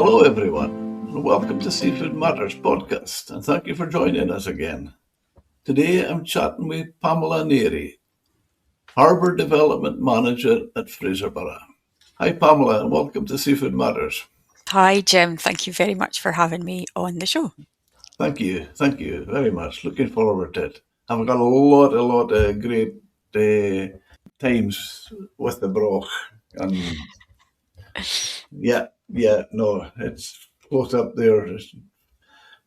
Hello everyone, and welcome to Seafood Matters podcast, and thank you for joining us again. Today I'm chatting with Pamela Neri, Harbour Development Manager at Fraserburgh. Hi Pamela, and welcome to Seafood Matters. Hi, Jim. Thank you very much for having me on the show. Thank you very much. Looking forward to it. I've got a lot of great times with the broch, and it's close up there. It's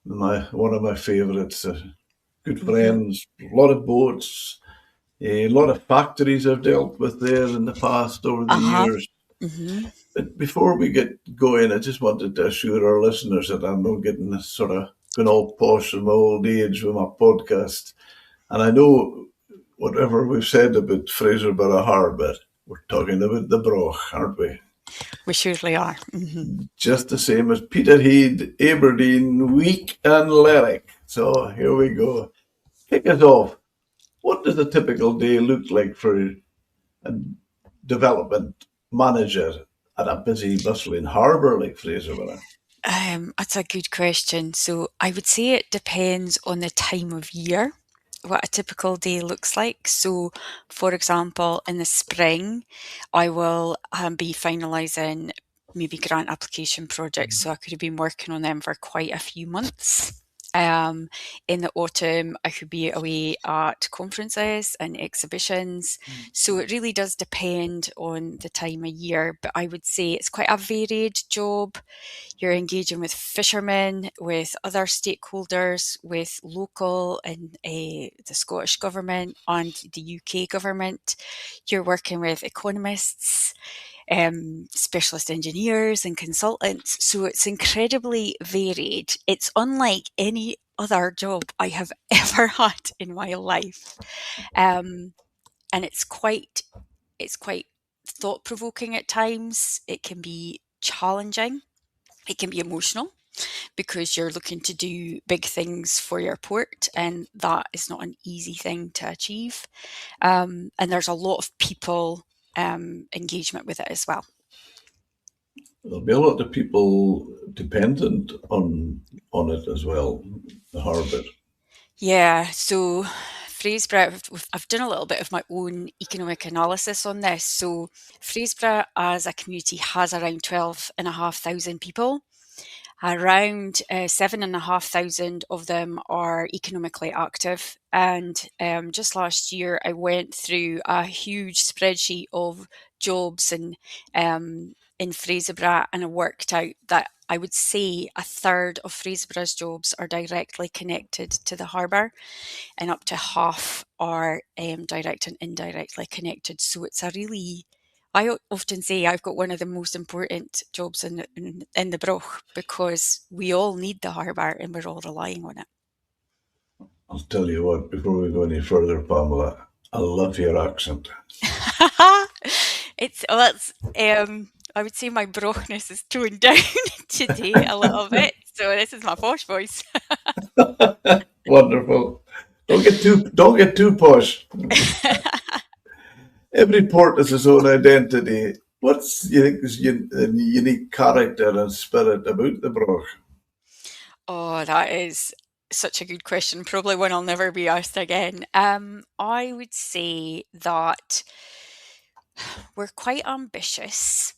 one of my favourites. Good friends, a lot of boats, a lot of factories I've dealt with there in the past over the years. But before we get going, I just wanted to assure our listeners that I'm not getting sort of going all posh in my old age with my podcast. And I know whatever we've said about Fraserburgh Harbour, we're talking about the broch, aren't we? We surely are. Just the same as Peterhead, Aberdeen, Wick and Lerwick. So here we go. Kick us off. What does a typical day look like for a development manager at a busy, bustling harbour like Fraserburgh? That's a good question. So I would say it depends on the time of year, what a typical day looks like. So, for example, in the spring, I will be finalising maybe grant application projects. So I could have been working on them for quite a few months. In the autumn, I could be away at conferences and exhibitions. So it really does depend on the time of year. But I would say it's quite a varied job. You're engaging with fishermen, with other stakeholders, with local and the Scottish government and the UK government. You're working with economists, specialist engineers and consultants. So it's incredibly varied. It's unlike any other job I have ever had in my life. And it's quite thought-provoking at times. It can be challenging. It can be emotional because you're looking to do big things for your port, and that is not an easy thing to achieve. And there's a lot of people engagement with it as well. There'll be a lot of people dependent on it as well, the harbour. Yeah, so Fraserburgh, I've done a little bit of my own economic analysis on this. So Fraserburgh as a community has around 12,500 people. Around 7,500 of them are economically active. And just last year, I went through a huge spreadsheet of jobs in Fraserburgh, and I worked out that I would say a third of Fraserburgh's jobs are directly connected to the harbour, and up to half are direct and indirectly connected. So it's a really, I often say I've got one of the most important jobs in the broch, because we all need the harbour and we're all relying on it. I'll tell you what, before we go any further, Pamela, I love your accent. I would say my brochness is toned down today a little bit, so this is my posh voice. Wonderful. Don't get too posh. Every port has its own identity. What's you think is the unique character and spirit about the broch? Oh, that is such a good question. Probably one I'll never be asked again. I would say that we're quite ambitious,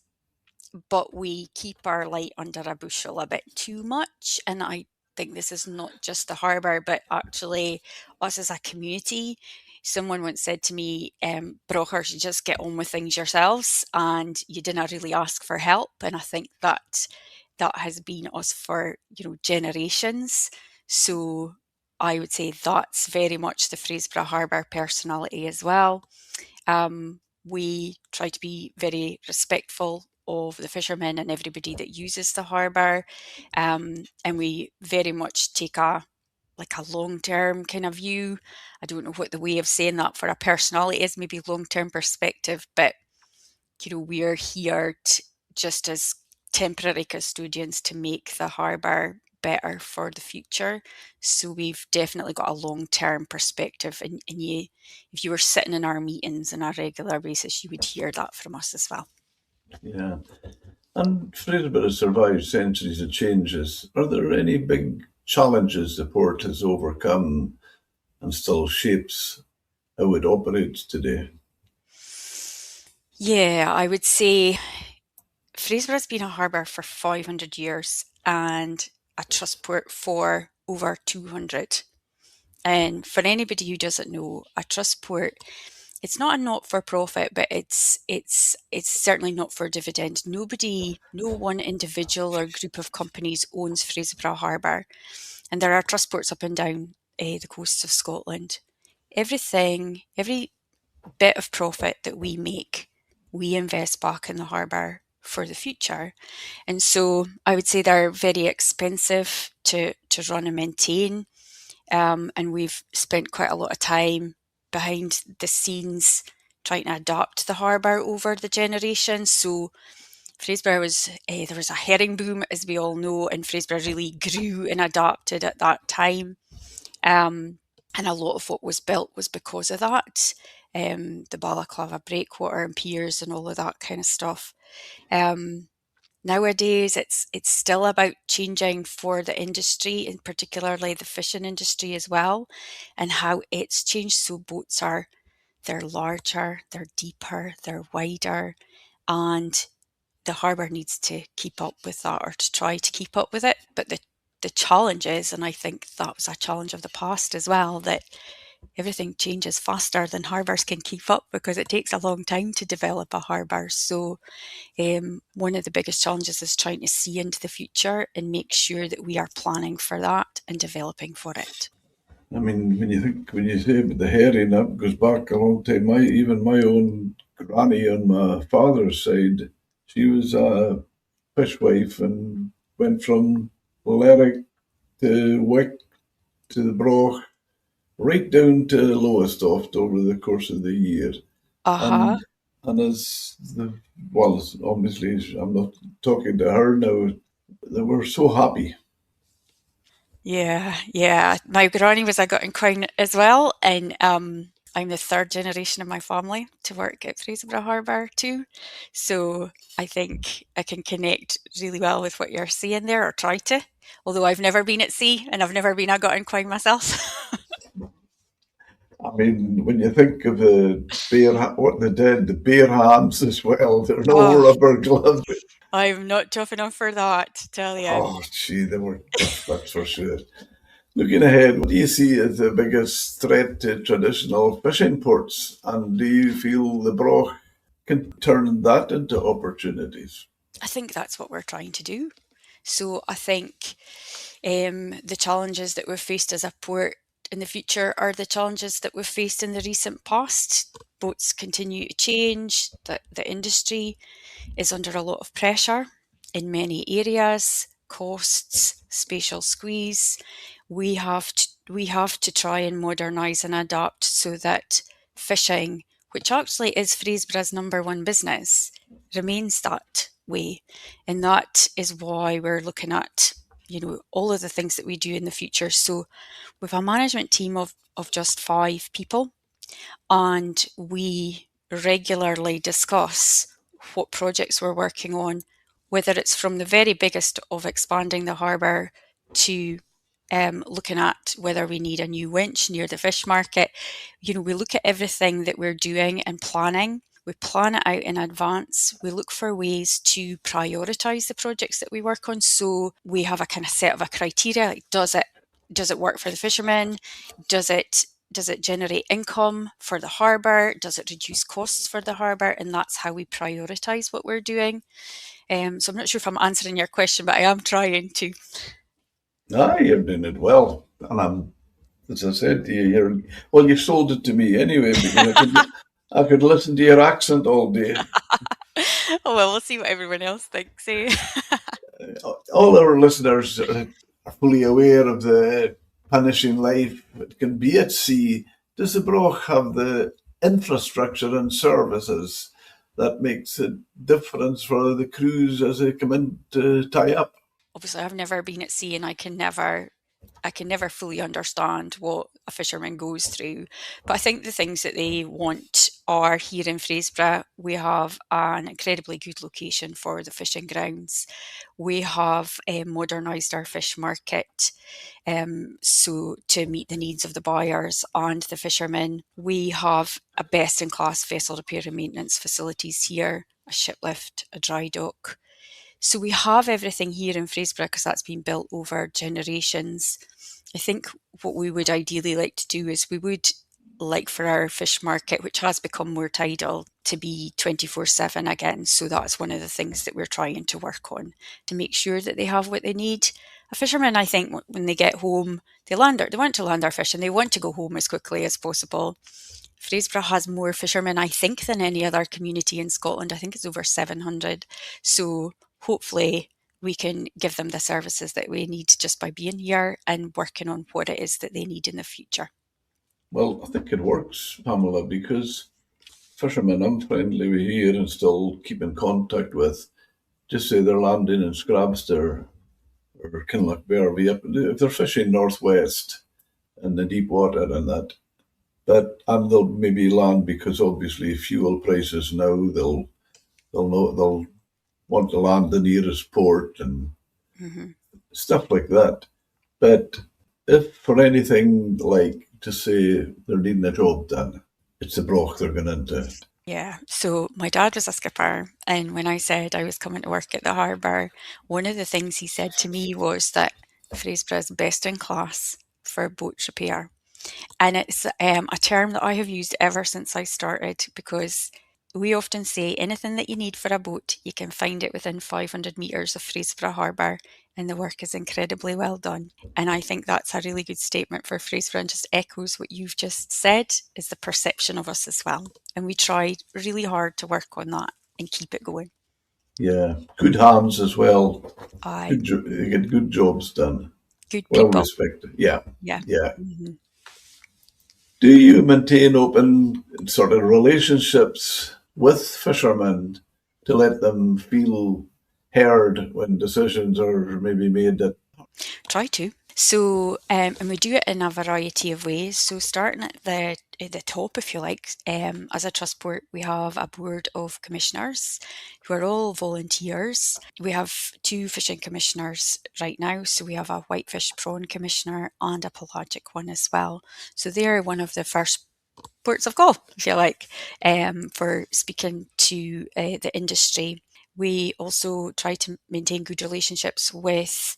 but we keep our light under a bushel a bit too much. And I think this is not just the harbour, but actually us as a community. Someone once said to me, brochers, you just get on with things yourselves and you didn't really ask for help. And I think that has been us for, generations. So I would say that's very much the Fraserburgh Harbour personality as well. We try to be very respectful of the fishermen and everybody that uses the harbour, and we very much take a long-term kind of view. I don't know what the way of saying that for a personality is, maybe long-term perspective, but we are here just as temporary custodians to make the harbour better for the future. So we've definitely got a long-term perspective, and if you were sitting in our meetings on a regular basis, you would hear that from us as well. Yeah. And Fraserburgh has survived centuries of changes. Are there any big challenges the port has overcome and still shapes how it operates today? Yeah, I would say Fraserburgh has been a harbour for 500 years and a trust port for over 200. And for anybody who doesn't know, a trust port, it's not a not for profit, but it's certainly not for dividend. Nobody, no one individual or group of companies owns Fraserburgh Harbour, and there are trust ports up and down the coasts of Scotland. Every bit of profit that we make, we invest back in the harbour for the future. And so I would say they're very expensive to run and maintain. And we've spent quite a lot of time behind the scenes trying to adapt the harbour over the generations. So Fraserburgh was, there was a herring boom, as we all know, and Fraserburgh really grew and adapted at that time. Um, and a lot of what was built was because of that. The balaclava breakwater and piers and all of that kind of stuff. Um, Nowadays, it's still about changing for the industry, and particularly the fishing industry as well, and how it's changed. So boats are they're larger, they're deeper, they're wider, and the harbour needs to keep up with that or to try to keep up with it. But the challenge is, and I think that was a challenge of the past as well, that everything changes faster than harbours can keep up because it takes a long time to develop a harbour. So one of the biggest challenges is trying to see into the future and make sure that we are planning for that and developing for it. I mean, when you say about the herring, that goes back a long time. Even my own granny on my father's side, she was a fishwife and went from Lerwick to Wick to the Broch, right down to Lowestoft over the course of the year. Uh-huh. And as the well, obviously, I'm not talking to her now. They were so happy. Yeah, yeah. My granny was a Gutting Crown as well, and I'm the third generation of my family to work at Fraserburgh Harbour too. So I think I can connect really well with what you're saying there, or try to. Although I've never been at sea and I've never been a Gutting Crown myself. I mean, when you think of the what they did, the beer hams as well, they're no Oh, rubber gloves. I'm not tough enough for that, tell you. Oh, gee, they were tough, that's for sure. Looking ahead, what do you see as the biggest threat to traditional fishing ports? And do you feel the Broch can turn that into opportunities? I think that's what we're trying to do. So I think the challenges that we've faced as a port in the future are the challenges that we've faced in the recent past. Boats continue to change, the industry is under a lot of pressure in many areas, costs, spatial squeeze. We have to try and modernise and adapt so that fishing, which actually is Fraserburgh's number one business, remains that way. And that is why we're looking at, all of the things that we do in the future. So we've a management team of just 5 people, and we regularly discuss what projects we're working on, whether it's from the very biggest of expanding the harbour to looking at whether we need a new winch near the fish market. We look at everything that we're doing and planning. We plan it out in advance. We look for ways to prioritise the projects that we work on. So we have a kind of set of a criteria, like does it work for the fishermen? Does it generate income for the harbour? Does it reduce costs for the harbour? And that's how we prioritise what we're doing. So I'm not sure if I'm answering your question, but I am trying to. Ah, you're doing it well. And as I said to you, well, you sold it to me anyway, because I could listen to your accent all day. Oh well, we'll see what everyone else thinks. Eh? All our listeners are fully aware of the punishing life it can be at sea. Does the Broch have the infrastructure and services that makes a difference for the crews as they come in to tie up? Obviously, I've never been at sea, and I can never fully understand what a fisherman goes through. But I think the things that they want are here in Fraserburgh. We have an incredibly good location for the fishing grounds. We have modernised our fish market so to meet the needs of the buyers and the fishermen. We have a best-in-class vessel repair and maintenance facilities here, a ship lift, a dry dock. So we have everything here in Fraserburgh because that's been built over generations. I think what we would ideally like to do is we would like for our fish market, which has become more tidal, to be 24/7 again. So that's one of the things that we're trying to work on, to make sure that they have what they need. A fisherman, I think, when they get home, they want to land their fish and they want to go home as quickly as possible. Fraserburgh has more fishermen, I think, than any other community in Scotland. I think it's over 700. So hopefully we can give them the services that we need just by being here and working on what it is that they need in the future. Well, I think it works, Pamela, because fishermen I'm friendly with here and still keep in contact with, just say they're landing in Scrabster or Kinlochbervie, if they're fishing northwest in the deep water and and they'll maybe land because obviously fuel prices now they'll want to land the nearest port and stuff like that. But if for anything like to say they're needing a job done, it's the broch they're going into. Yeah, so my dad was a skipper, and when I said I was coming to work at the harbour, one of the things he said to me was that Fraserburgh is best in class for boat repair. And it's a term that I have used ever since I started because we often say anything that you need for a boat, you can find it within 500 metres of Fraserburgh Harbour, and the work is incredibly well done. And I think that's a really good statement for Fraserburgh and just echoes what you've just said, is the perception of us as well. And we try really hard to work on that and keep it going. Yeah, good hands as well. Aye. They get good jobs done. Good Well people. respected. Yeah. Yeah. Mm-hmm. Do you maintain open sort of relationships with fishermen to let them feel heard when decisions are maybe made that Try to. So, and we do it in a variety of ways. So, starting at the top, if you like, as a trust board, we have a board of commissioners who are all volunteers. We have 2 fishing commissioners right now. So, we have a whitefish prawn commissioner and a pelagic one as well. So, they're one of the first ports of call, if you like, for speaking to the industry. We also try to maintain good relationships with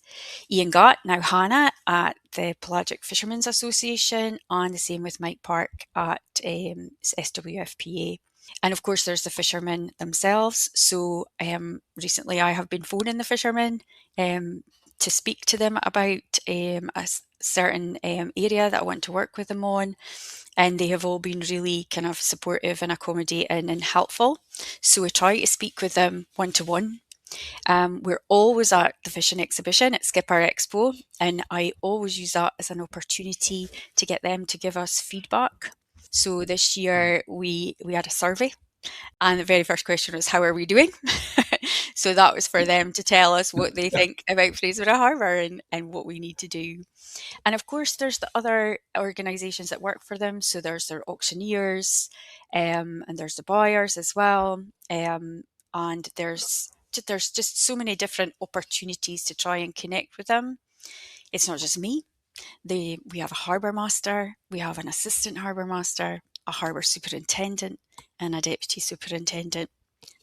Ian Gott, now Hannah, at the Pelagic Fishermen's Association, and the same with Mike Park at SWFPA. And of course, there's the fishermen themselves. So recently I have been phoning the fishermen to speak to them about a certain area that I want to work with them on. And they have all been really kind of supportive and accommodating and helpful. So we try to speak with them one-to-one. We're always at the fishing exhibition at Skipper Expo, and I always use that as an opportunity to get them to give us feedback. So this year we had a survey, and the very first question was, how are we doing? So that was for them to tell us what they think about Fraserburgh Harbour and what we need to do. And of course, there's the other organisations that work for them. So there's their auctioneers, and there's the buyers as well. And there's just so many different opportunities to try and connect with them. It's not just me. We have a harbour master, we have an assistant harbour master, a harbour superintendent, and a deputy superintendent.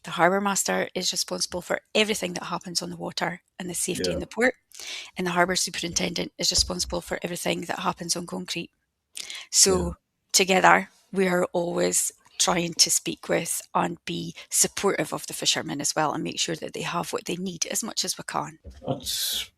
The harbour master is responsible for everything that happens on the water and the safety in the port, and the harbour superintendent is responsible for everything that happens on concrete. So together, we are always trying to speak with and be supportive of the fishermen as well, and make sure that they have what they need as much as we can. That's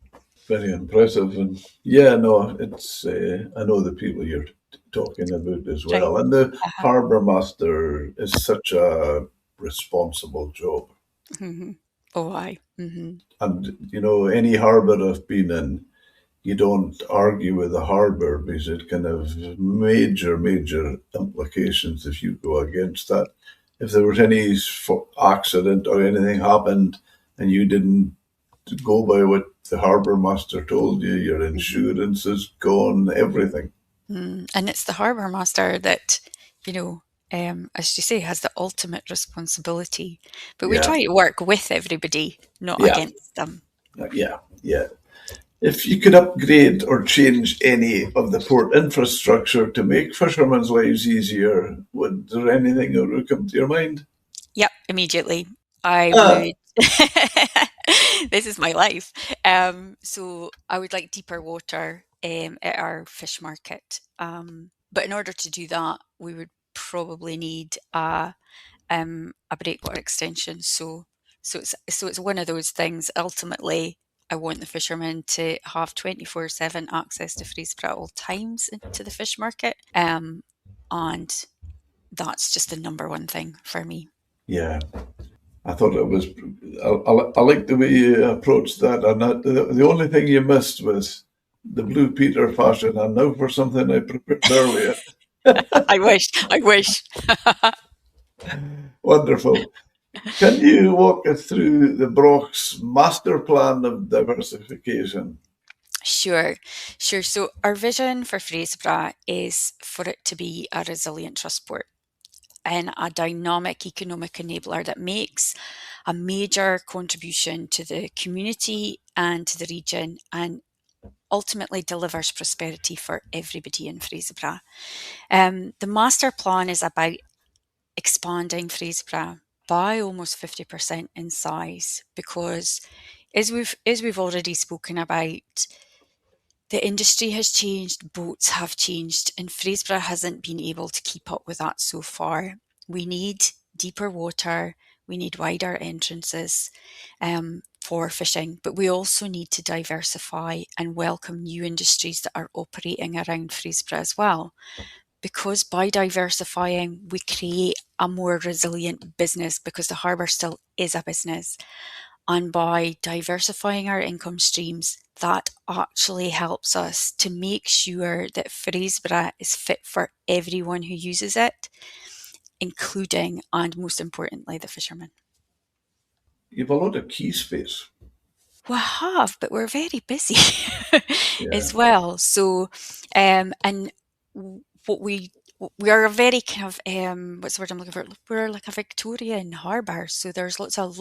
very impressive. And yeah, no, it's I know the people you're talking about as well. Right. And the harbour master is such a responsible job. Mm-hmm. Oh, aye. Mm-hmm. And you know, any harbour I've been in, you don't argue with the harbour because it can have major implications if you go against that. If there was any accident or anything happened and you didn't go by what the harbour master told you, your insurance is gone, everything. And it's the harbour master that, you know, as you say, has the ultimate responsibility. But we Yeah, try to work with everybody, not yeah, against them. yeah, yeah. If you could upgrade or change any of the port infrastructure to make fishermen's lives easier, would there anything that would come to your mind? Yep, immediately. I Ah, would. This is my life. So I would like deeper water at our fish market. But in order to do that, we would probably need a breakwater extension. So it's one of those things. Ultimately, I want the fishermen to have 24/7 access to Fraserburgh at all times into the fish market. And that's just the number one thing for me. yeah. I thought it was. I like the way you approached that. And the only thing you missed was the Blue Peter fashion. And now for something I prepared earlier. I wish. I wish. Wonderful. Can you walk us through the Brock's master plan of diversification? Sure, sure. So our vision for Fraserburgh is for it to be a resilient transport and a dynamic economic enabler that makes a major contribution to the community and to the region and ultimately delivers prosperity for everybody in Fraserburgh. The master plan is about expanding Fraserburgh by almost 50% in size because as we've already spoken about, the industry has changed, boats have changed, and Fraserburgh hasn't been able to keep up with that so far. We need deeper water, we need wider entrances for fishing, but we also need to diversify and welcome new industries that are operating around Fraserburgh as well. Because by diversifying, we create a more resilient business because the harbour still is a business. And by diversifying our income streams, that actually helps us to make sure that Fraserburgh is fit for everyone who uses it, including and most importantly, the fishermen. You've a lot of key space. We have, but we're very busy Yeah. as well. So, and what we are a very kind of what's the word I'm looking for? We're like a Victorian harbour, so there's lots of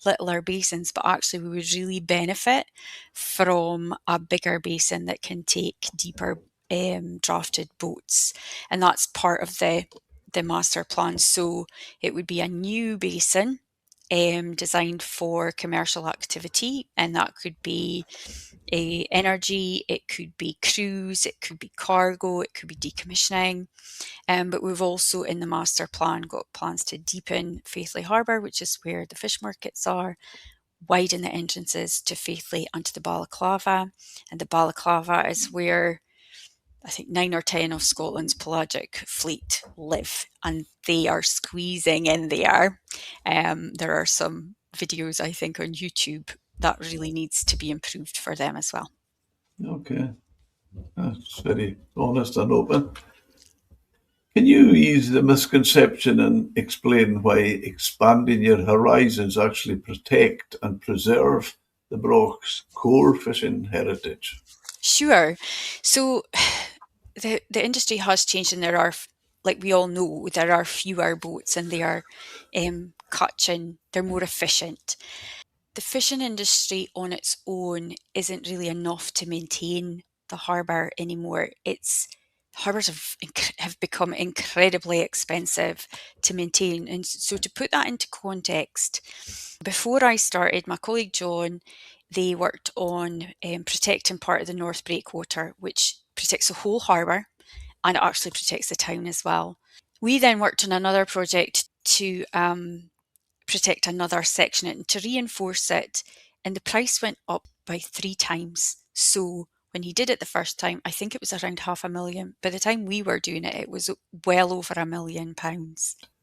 littler basins, but actually we would really benefit from a bigger basin that can take deeper drafted boats, and that's part of the master plan. So it would be a new basin designed for commercial activity, and that could be energy, it could be cruise, it could be cargo, it could be decommissioning. But we've also in the master plan got plans to deepen Faithley Harbour, which is where the fish markets are, widen the entrances to Faithley and to the Balaclava. And the Balaclava is where I think 9 or 10 of Scotland's pelagic fleet live, and they are squeezing in there. There are some videos, I think, on YouTube that really needs to be improved for them as well. Okay. That's very honest and open. Can you ease the misconception and explain why expanding your horizons actually protect and preserve the Brock's core fishing heritage? Sure. So the industry has changed, and there are, like we all know, there are fewer boats, and they are catching. They're more efficient. The fishing industry on its own isn't really enough to maintain the harbour anymore. It's harbours have become incredibly expensive to maintain. And so to put that into context, before I started, my colleague John, they worked on protecting part of the North Breakwater, which protects the whole harbour and it actually protects the town as well. We then worked on another project to protect another section and to reinforce it, and the price went up by 3 times. So when he did it the first time, I think it was around £500,000. By the time we were doing it, it was well over £1 million.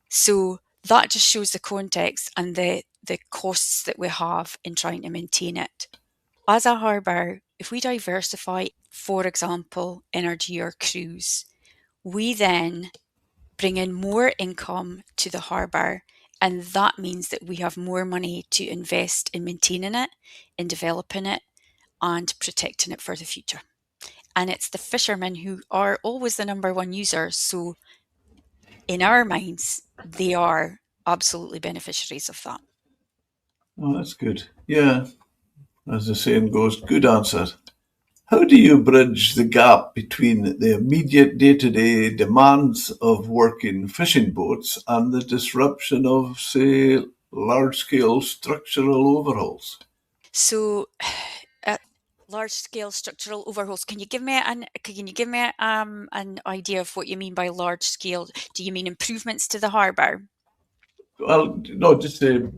So that just shows the context and the costs that we have in trying to maintain it. As a harbour, if we diversify, for example, energy or cruise, we then bring in more income to the harbour, and that means that we have more money to invest in maintaining it, in developing it, and protecting it for the future. And it's the fishermen who are always the number one users. So in our minds, they are absolutely beneficiaries of that. Oh, that's good. Yeah, as the saying goes, good answer. How do you bridge the gap between the immediate day-to-day demands of working fishing boats and the disruption of, say, large-scale structural overhauls? So, uh, large scale structural overhauls. Can you give me an idea of what you mean by large scale? Do you mean improvements to the harbour? Well, no, just the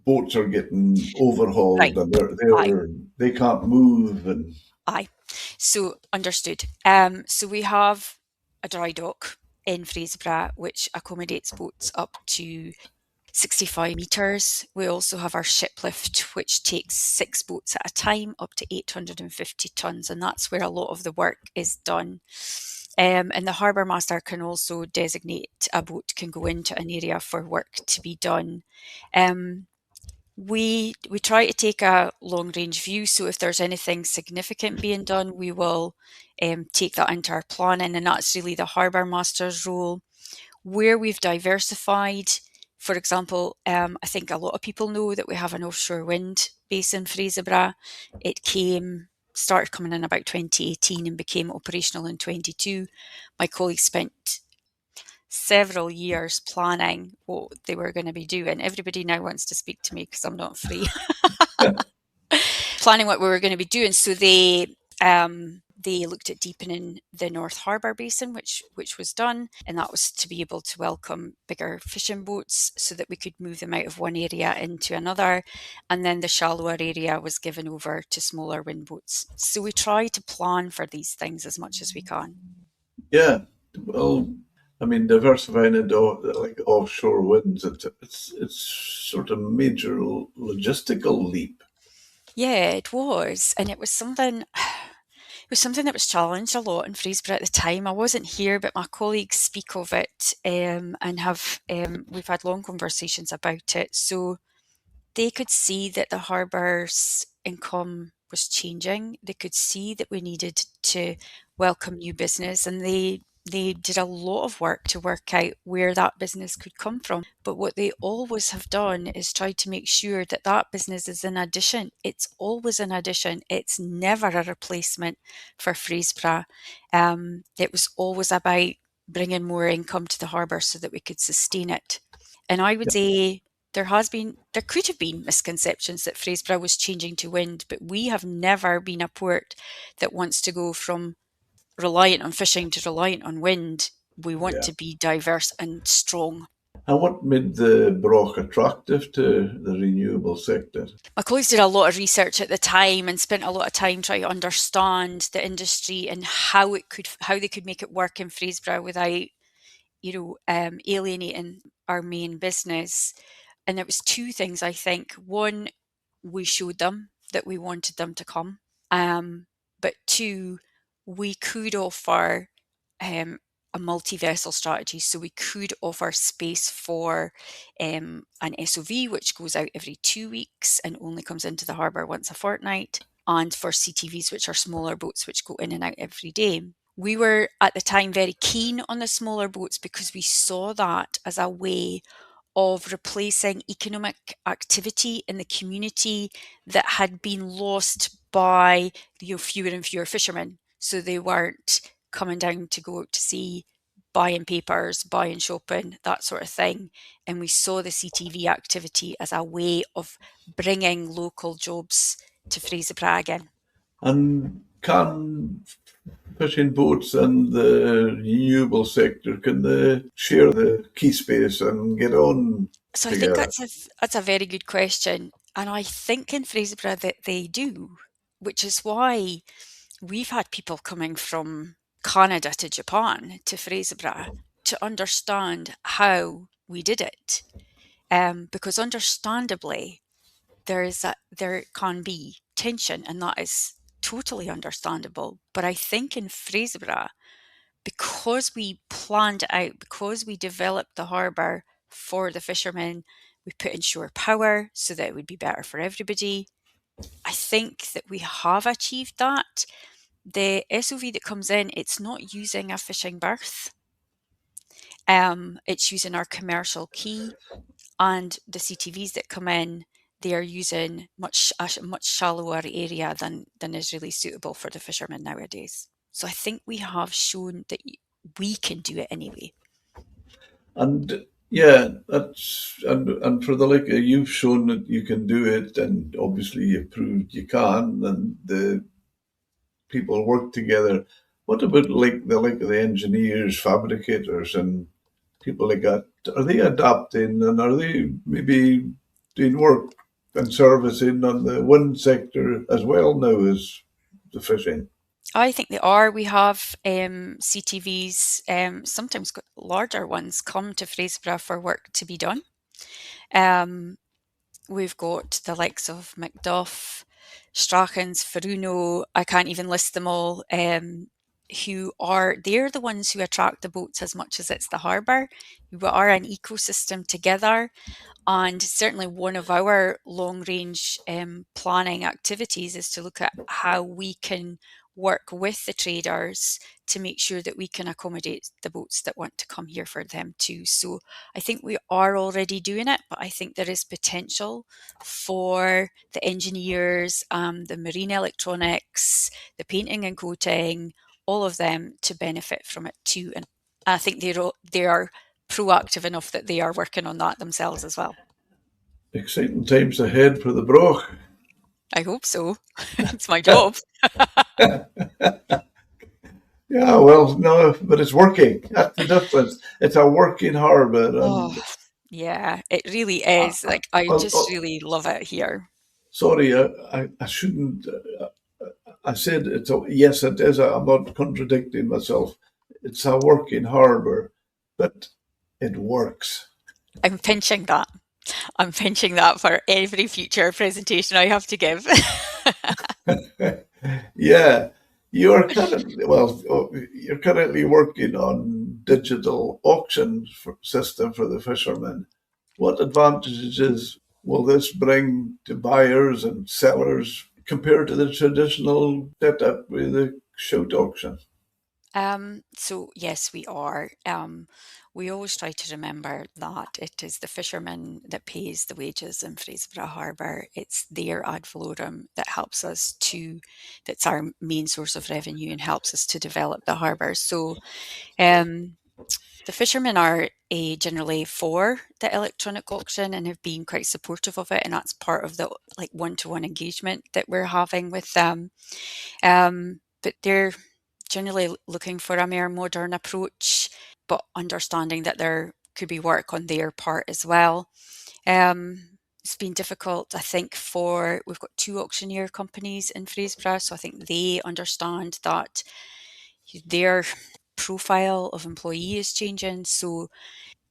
boats are getting Right. overhauled and Aye. they can't move and Aye. So understood. So we have a dry dock in Fraserburgh which accommodates boats up to 65 metres. We also have our ship lift, which takes 6 boats at a time, up to 850 tonnes, and that's where a lot of the work is done. And the harbour master can also designate a boat can go into an area for work to be done. Um, we try to take a long range view, so if there's anything significant being done, we will take that into our planning, and that's really the harbour master's role. Where we've diversified, for example, I think a lot of people know that we have an offshore wind base in Fraserburgh. It started coming in about 2018 and became operational in 22. My colleagues spent several years planning what they were going to be doing. Everybody now wants to speak to me because I'm not free. Planning what we were going to be doing. So they looked at deepening the North Harbour basin, which was done, and that was to be able to welcome bigger fishing boats so that we could move them out of one area into another. And then the shallower area was given over to smaller wind boats. So we try to plan for these things as much as we can. yeah. Well, I mean, diversifying into like offshore winds, it's sort of major logistical leap. Yeah, it was. And it was something that was challenged a lot in Fraserburgh at the time. I wasn't here, but my colleagues speak of it and have we've had long conversations about it. So they could see that the harbour's income was changing. They could see that we needed to welcome new business, and they did a lot of work to work out where that business could come from. But what they always have done is try to make sure that that business is an addition. It's always an addition. It's never a replacement for Fraserburgh. It was always about bringing more income to the harbour so that we could sustain it. And I would say there could have been misconceptions that Fraserburgh was changing to wind, but we have never been a port that wants to go from reliant on fishing to reliant on wind. We want Yeah. to be diverse and strong. And what made the Broch attractive to the renewable sector? My colleagues did a lot of research at the time and spent a lot of time trying to understand the industry and how they could make it work in Fraserburgh without, alienating our main business. And there was two things, I think. One, we showed them that we wanted them to come. But two, we could offer a multi-vessel strategy. So we could offer space for an SOV, which goes out every 2 weeks and only comes into the harbour once a fortnight, and for CTVs, which are smaller boats which go in and out every day. We were at the time very keen on the smaller boats because we saw that as a way of replacing economic activity in the community that had been lost by fewer and fewer fishermen. So they weren't coming down to go out to sea, buying papers, buying shopping, that sort of thing. And we saw the CTV activity as a way of bringing local jobs to Fraserburgh again. And can fishing boats and the renewable sector, can they share the key space and get on So I think together? that's a very good question, and I think in Fraserburgh that they do, which is why we've had people coming from Canada to Japan to Fraserburgh to understand how we did it. Because understandably, there can be tension, and that is totally understandable. But I think in Fraserburgh, because we planned it out, because we developed the harbour for the fishermen, we put in shore power so that it would be better for everybody. I think that we have achieved that. The SOV that comes in, it's not using a fishing berth. It's using our commercial key, and the CTVs that come in, they are using a much shallower area than is really suitable for the fishermen nowadays. So I think we have shown that we can do it anyway. And yeah, and for the like you've shown that you can do it, and obviously you've proved you can, and the people work together. What about like the engineers, fabricators, and people like that? Are they adapting, and are they maybe doing work and servicing on the wind sector as well now as the fishing? I think they are. We have CTVs, sometimes larger ones, come to Fraserburgh for work to be done. Um, we've got the likes of Macduff, Strachan's, Faruno, I can't even list them all, they're the ones who attract the boats as much as it's the harbour. We are an ecosystem together. And certainly one of our long range planning activities is to look at how we can work with the traders to make sure that we can accommodate the boats that want to come here for them too. So I think we are already doing it, but I think there is potential for the engineers, the marine electronics, the painting and coating, all of them to benefit from it too. And I think they are proactive enough that they are working on that themselves as well. Exciting times ahead for the Broch. I hope so. It's my job. Yeah, well, no, but it's working. That's the difference. It's a working harbour, Oh, and yeah, it really uh, is. Like, I well, just really love it here. sorry, I shouldn't. I said it's a yes, it is. I'm not contradicting myself. It's a working harbour, but it works. I'm pinching that. I'm pinching that for every future presentation I have to give. Yeah, you're currently working on digital system for the fishermen. What advantages will this bring to buyers and sellers compared to the traditional setup with the shoot auction? So yes, we are. We always try to remember that it is the fisherman that pays the wages in Fraserburgh Harbour. It's their ad valorem that's our main source of revenue and helps us to develop the harbour. So um, the fishermen are generally for the electronic auction and have been quite supportive of it, and that's part of the like one-to-one engagement that we're having with them. But they're generally looking for a more modern approach, but understanding that there could be work on their part as well. It's been difficult, I think, we've got two auctioneer companies in Fraserburgh, so I think they understand that their profile of employee is changing. So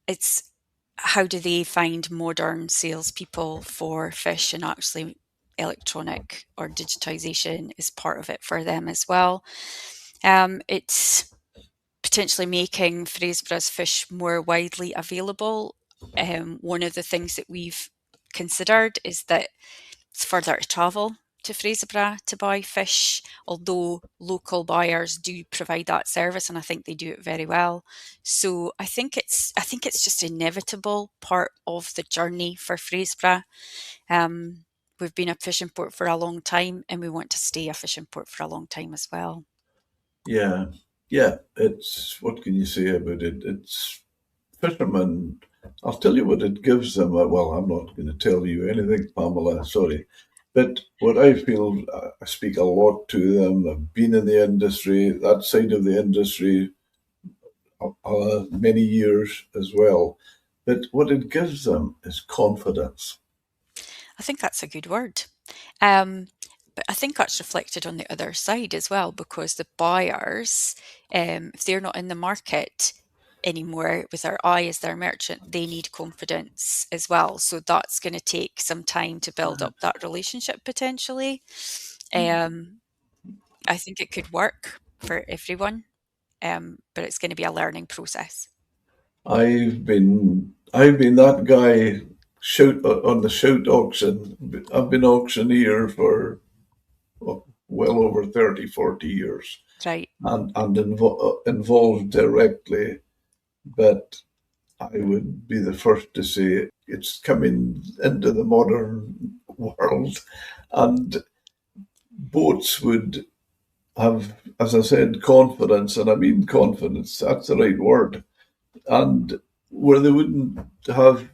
it's how do they find modern salespeople for fish, and actually electronic or digitization is part of it for them as well. It's potentially making Fraserburgh's fish more widely available. One of the things that we've considered is that it's further to travel to Fraserburgh to buy fish, although local buyers do provide that service, and I think they do it very well. So I think it's just an inevitable part of the journey for Fraserburgh. Um, we've been a fishing port for a long time, and we want to stay a fishing port for a long time as well. Yeah, yeah. It's what can you say about it? It's fishermen. I'll tell you what it gives them. Well, I'm not going to tell you anything, Pamela. Sorry, but what I feel, I speak a lot to them. I've been in the industry, that side of the industry, many years as well. But what it gives them is confidence. I think that's a good word. Um, but I think that's reflected on the other side as well, because the buyers, if they're not in the market anymore with our eye as their merchant, they need confidence as well. So that's going to take some time to build up that relationship potentially. Um, I think it could work for everyone, but it's going to be a learning process. I've been that guy shoot on the shoot auction. I've been auctioneer for well over 30, 40 years Right. and involved directly. But I would be the first to say it's coming into the modern world, and boats would have, as I said, confidence, and I mean confidence, that's the right word, and where they wouldn't have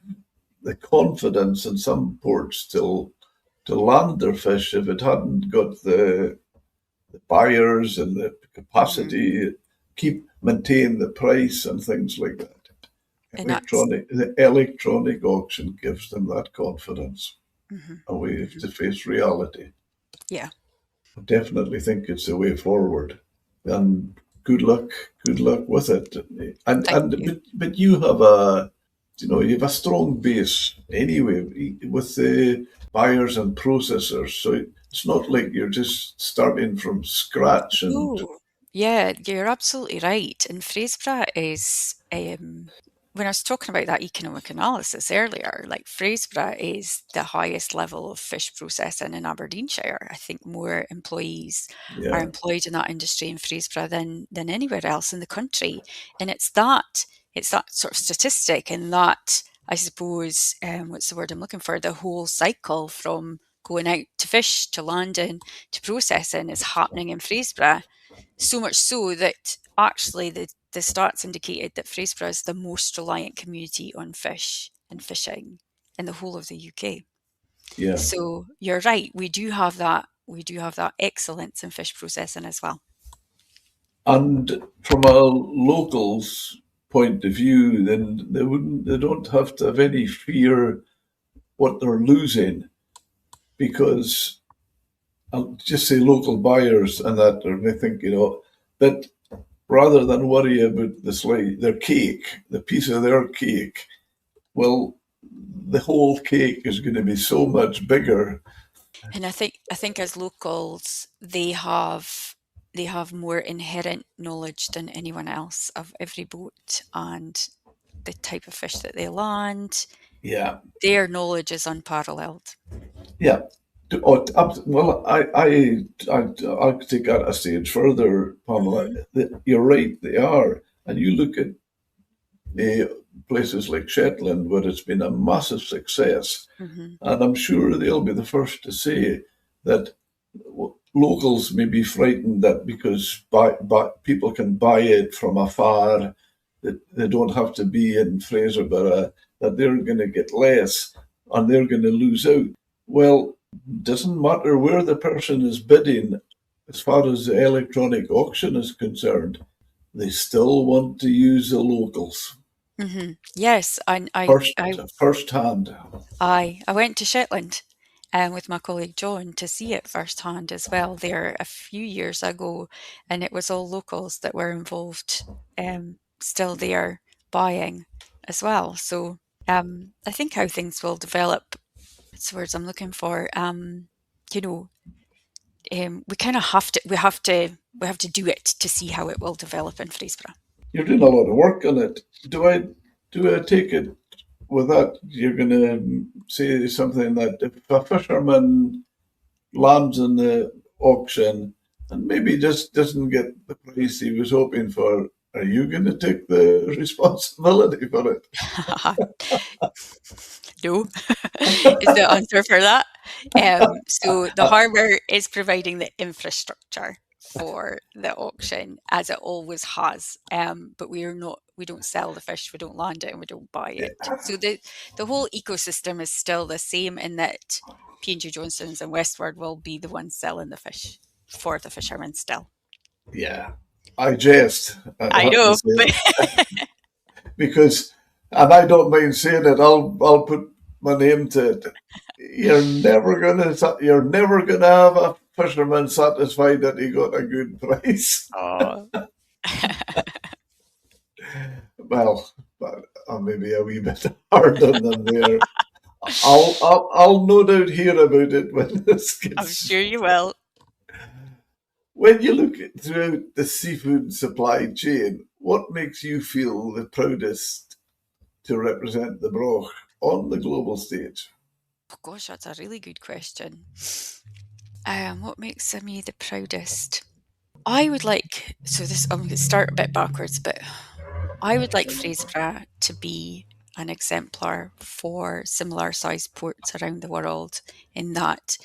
the confidence in some ports to land their fish if it hadn't got the buyers and the Mhm. capacity keep maintain the price and things like that. And that's The electronic auction gives them that confidence, mhm, a way mhm. to face reality. Yeah. I definitely think it's the way forward. And good luck with it. Thank you. But you have a you have a strong base anyway with the buyers and processors. So it's not like you're just starting from scratch and No. Yeah, you're absolutely right. And Fraserburgh is, when I was talking about that economic analysis earlier, like Fraserburgh is the highest level of fish processing in Aberdeenshire. I think more employees are yeah, employed in that industry in Fraserburgh than anywhere else in the country. And it's that sort of statistic and that, I suppose, what's the word I'm looking for? The whole cycle from going out to fish to landing to processing is happening in Fraserburgh. So much so that actually the stats indicated that Fraserburgh is the most reliant community on fish and fishing in the whole of the UK. yeah. So you're right, we do have that excellence in fish processing as well. And from a local's point of view, then they don't have to have any fear what they're losing because I'll just say local buyers and that, or they think, that rather than worry about their cake, the piece of their cake, well, the whole cake is going to be so much bigger. And I think as locals they have more inherent knowledge than anyone else of every boat and the type of fish that they land. Yeah, Their knowledge is unparalleled. yeah. Well, I'll take that a stage further, Pamela. Mhm, You're right, they are. And you look at uh, places like Shetland, where it's been a massive success, mhm, and I'm sure they'll be the first to say that locals may be frightened that because people can buy it from afar, that they don't have to be in Fraserburgh, that they're going to get less and they're going to lose out. Well, doesn't matter where the person is bidding as far as the electronic auction is concerned. They still want to use the locals mhm. Yes, and I first, I first hand. I went to Shetland, with my colleague John to see it firsthand as well there a few years ago, and it was all locals that were involved, still there buying as well. So, I think how things will develop, what's the words I'm looking for? You know, we kind of we have to do it to see how it will develop in Fraserburgh. You're doing a lot of work on it. Do I take it with that you're going to say something that if a fisherman lands in the auction and maybe just doesn't get the price he was hoping for, are you going to take the responsibility for it? No, is the answer for that. So the harbour is providing the infrastructure for the auction as it always has. But we don't sell the fish, we don't land it, and we don't buy it. So the whole ecosystem is still the same in that P&G Johnston's and Westward will be the ones selling the fish for the fishermen still. Yeah, I jest. I I have to know, say but because, and I don't mind saying it. I'll put my name to it. You're never gonna have a fisherman satisfied that he got a good price. oh. Well, but I'm maybe a wee bit hard on them there. I'll no doubt hear about it when this I'm gets. sure you will. When you look throughout the seafood supply chain, what makes you feel the proudest to represent the broch on the global stage? Oh gosh, that's a really good question. What makes me the proudest? I would like, so this, I'm going to start a bit backwards, but I would like Fraserburgh to be an exemplar for similar sized ports around the world in that,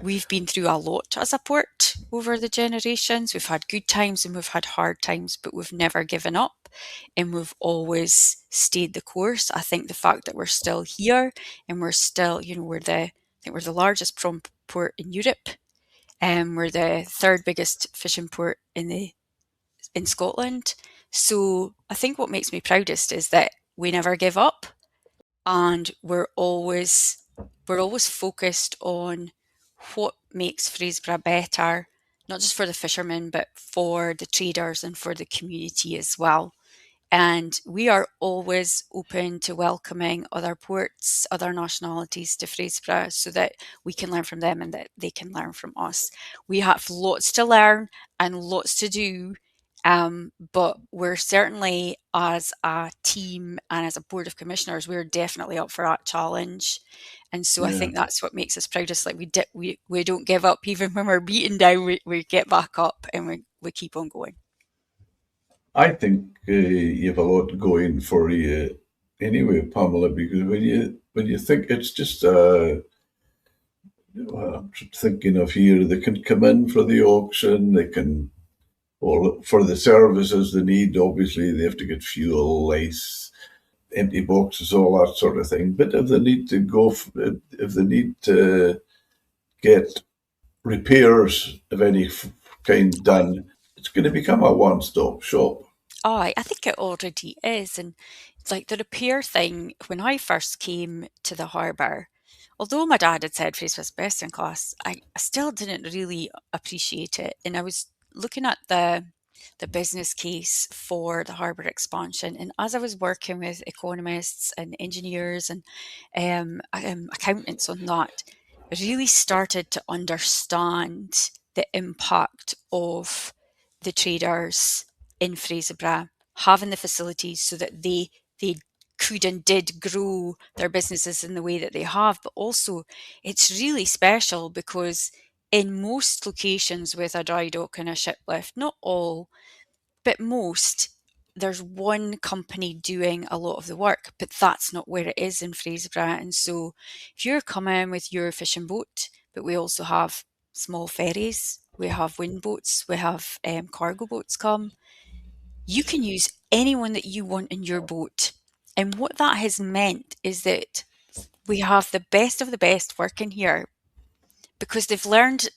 we've been through a lot as a port over the generations. We've had good times and we've had hard times, but we've never given up and we've always stayed the course. I think the fact that we're still here and we're still, I think we're the largest prawn port in Europe. We're the third biggest fishing port in Scotland. So I think what makes me proudest is that we never give up and we're always focused on what makes Fraserburgh better, not just for the fishermen, but for the traders and for the community as well. And we are always open to welcoming other ports, other nationalities to Fraserburgh so that we can learn from them and that they can learn from us. We have lots to learn and lots to do, but we're certainly, as a team and as a board of commissioners, we're definitely up for that challenge. And so I Yeah. think that's what makes us proudest. Like we don't give up even when we're beaten down. We get back up and we keep on going. I think you've a lot going for you anyway, Pamela, because when you think it's just I'm thinking of here, they can come in for the auction, they can, or for the services they need. Obviously, they have to get fuel, ice, empty boxes, all that sort of thing. But if they need to if they need to get repairs of any kind done, it's going to become a one-stop shop. I think it already is. And it's like the repair thing, when I first came to the harbour, although my dad had said Fraser was best in class, I still didn't really appreciate it. And I was looking at the business case for the harbour expansion. And as I was working with economists and engineers and accountants on that, I really started to understand the impact of the traders in Fraserburgh having the facilities so that they could and did grow their businesses in the way that they have. But also, it's really special because in most locations with a dry dock and a ship lift, not all, but most, there's one company doing a lot of the work, but that's not where it is in Fraserburgh. And so if you're coming with your fishing boat, but we also have small ferries, we have wind boats, we have cargo boats come, you can use anyone that you want in your boat. And what that has meant is that we have the best of the best working here because they've learned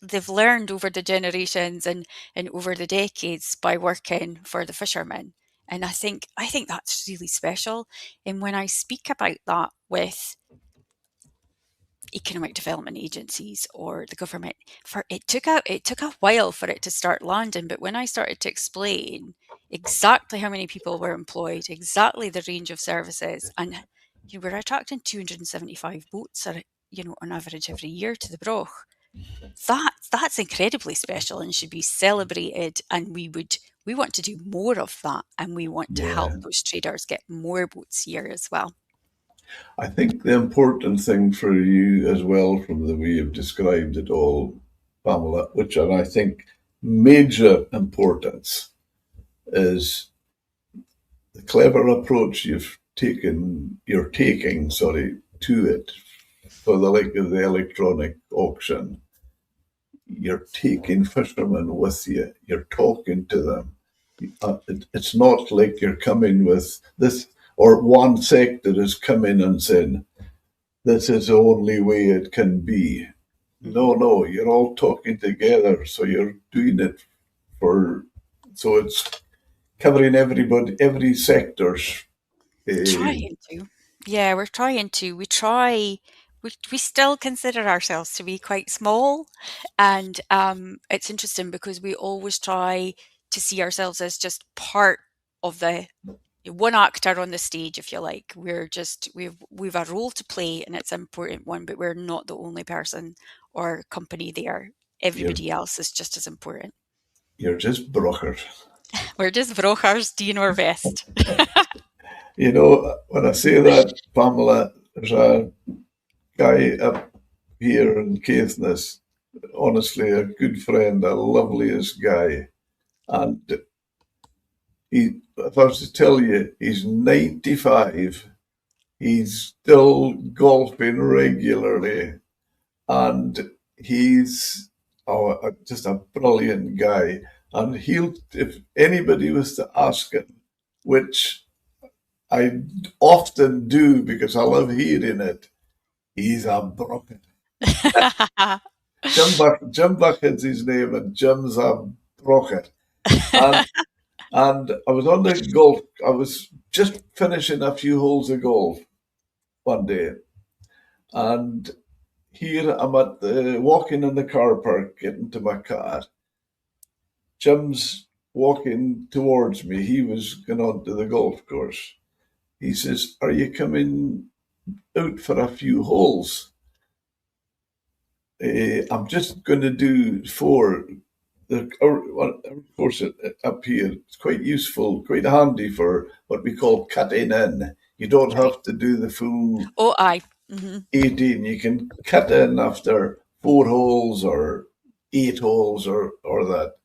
over the generations and over the decades by working for the fishermen. And I think that's really special. And when I speak about that with economic development agencies or the government, for it took a while for it to start landing, but when I started to explain exactly how many people were employed, exactly the range of services, and we're attracting 275 boats on average every year to the broch. That's incredibly special and should be celebrated, and we want to do more of that, and we want to help Yeah. those traders get more boats here as well. I think the important thing for you as well, from the way you've described it all, Pamela, which and I think major importance is the clever approach you're taking, sorry, to it for the like of the electronic auction. You're taking fishermen with you. You're talking to them. It's not like you're coming with this or one sector is coming and saying, this is the only way it can be. Mhm. No, you're all talking together. So you're doing it so it's covering everybody, every sector's. Uh, Trying to. Yeah, we're trying to. We still consider ourselves to be quite small. And it's interesting because we always try to see ourselves as just part of the one actor on the stage, if you like. We've a role to play and it's an important one, but we're not the only person or company there. you're Everybody else is just as important. you're just brokers. We're just brokers doing our best. When I say that, Pamela, there's a guy up here in Caithness, honestly, a good friend, a loveliest guy. And if I was to tell you, he's 95. He's still golfing regularly, and he's just a brilliant guy. And he'll, if anybody was to ask him, which I often do because I love hearing it, he's a broken. Jim Bucket's his name, and Jim's a brocket. And I was on the golf. I was just finishing a few holes of golf one day, and here I'm at the walking in the car park, getting to my car. Jim's walking towards me. He was going on to the golf course. He says, "Are you coming out for a few holes? I'm just going to do four. Our course up here, it's quite useful, quite handy for what we call cutting in. You don't Right. have to do the full Oh, aye. Hmm. 18. You can cut in after four holes or eight holes or that.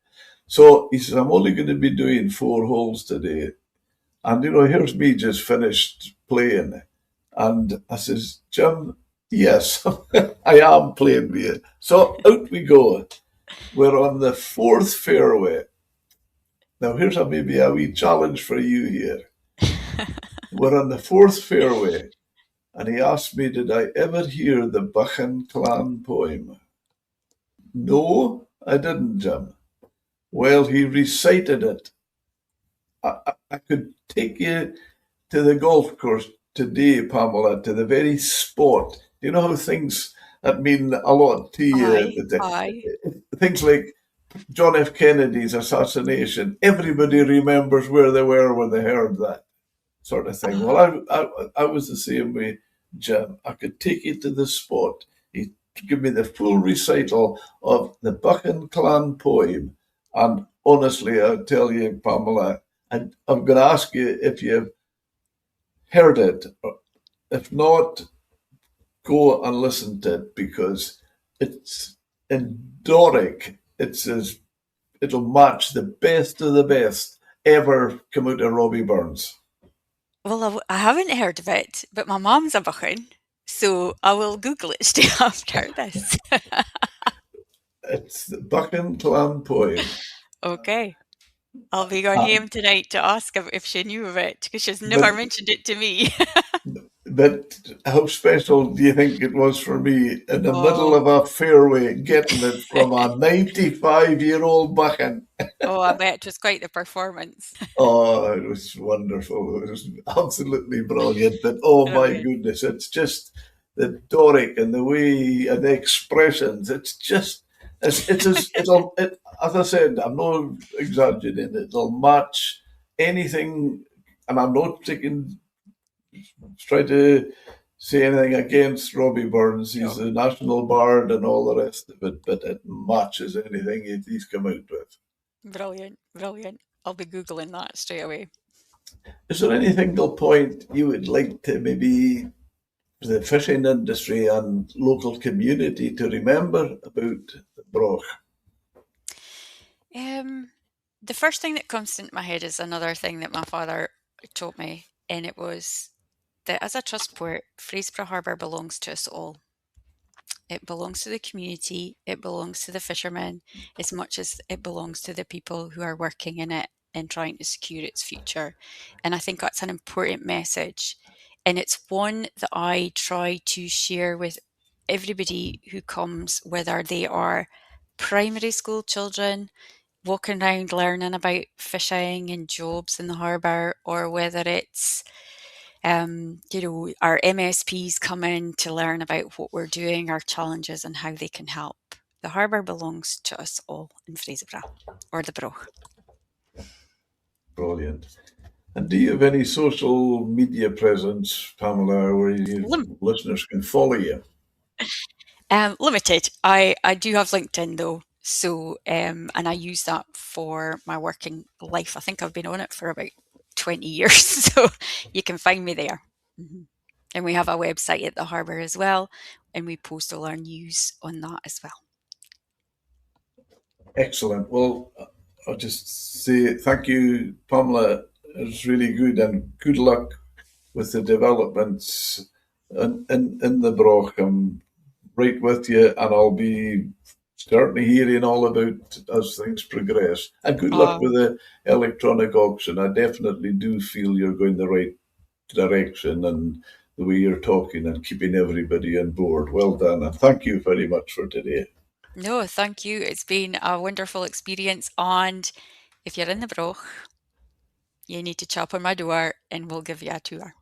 So he says, I'm only going to be doing four holes today. And, here's me just finished playing. And I says, Jim, yes, I am playing with you. So out we go. We're on the fourth fairway. Now, here's maybe a wee challenge for you here. We're on the fourth fairway, and he asked me, did I ever hear the Buchan clan poem? No, I didn't, Jim. Well, he recited it. I could take you to the golf course today, Pamela, to the very spot. Do you know how things that mean a lot to you? Aye. Aye. Things like John F. Kennedy's assassination. Everybody remembers where they were when they heard that sort of thing. Uh-huh. Well, I was the same way, Jim. I could take you to the spot. He'd give me the full recital of the Buchan clan poem. And honestly, I'll tell you, Pamela, I'm going to ask you if you've heard it. If not, go and listen to it because it's in Doric. It'll match the best of the best ever come out of Robbie Burns. Well, I haven't heard of it, but my mom's a Buchan, so I will Google it straight after this. It's the Buchan clan poem. Okay. I'll be going Uh, home tonight to ask her if she knew of it, because she's never but mentioned it to me. but how special do you think it was for me in the middle Oh, of a fairway getting it from a 95-year-old Buchan? oh, I bet it was quite the performance. Oh, it was wonderful. It was absolutely brilliant. But oh my Brilliant. goodness, it's just the Doric and the way and the expressions. It's just as I said, I'm not exaggerating. It'll match anything, and I'm not trying to say anything against Robbie Burns. He's No. the national bard and all the rest of it, but it matches anything he's come out with. Brilliant. Brilliant. I'll be Googling that straight away. Is there any single point you would like to maybe the fishing industry and local community to remember about Broch? Um, the first thing that comes into my head is another thing that my father told me, and it was that as a trust port, Fraserburgh Harbour belongs to us all. It belongs to the community, it belongs to the fishermen, as much as it belongs to the people who are working in it and trying to secure its future. And I think that's an important message. And it's one that I try to share with everybody who comes, whether they are primary school children walking around learning about fishing and jobs in the harbour, or whether it's our MSPs come in to learn about what we're doing, our challenges, and how they can help. The harbour belongs to us all in Fraserburgh, or the Broch. Brilliant. And do you have any social media presence, Pamela, where Lim- listeners can follow you? Limited. I do have LinkedIn though, so and I use that for my working life. I think I've been on it for about 20 years, so you can find me there. Hmm. And we have a website at the harbour as well, and we post all our news on that as well. Excellent. Well, I'll just say thank you, Pamela. It's really good, and good luck with the developments in the Broch. I'm right with you, and I'll be certainly hearing all about as things progress. And good luck Oh, with the electronic auction. I definitely do feel you're going the right direction, and the way you're talking and keeping everybody on board. Well done, and thank you very much for today. no, thank you. It's been a wonderful experience. And if you're in the Broch, you need to chop on my door and we'll give you a tour.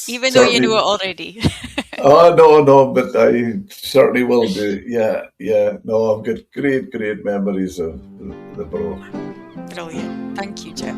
Even though you know it Certainly. already. Oh, no, no, but I certainly will do. Yeah, yeah. No, I've got great, great memories of the Broch. Brilliant. Thank you, Jim.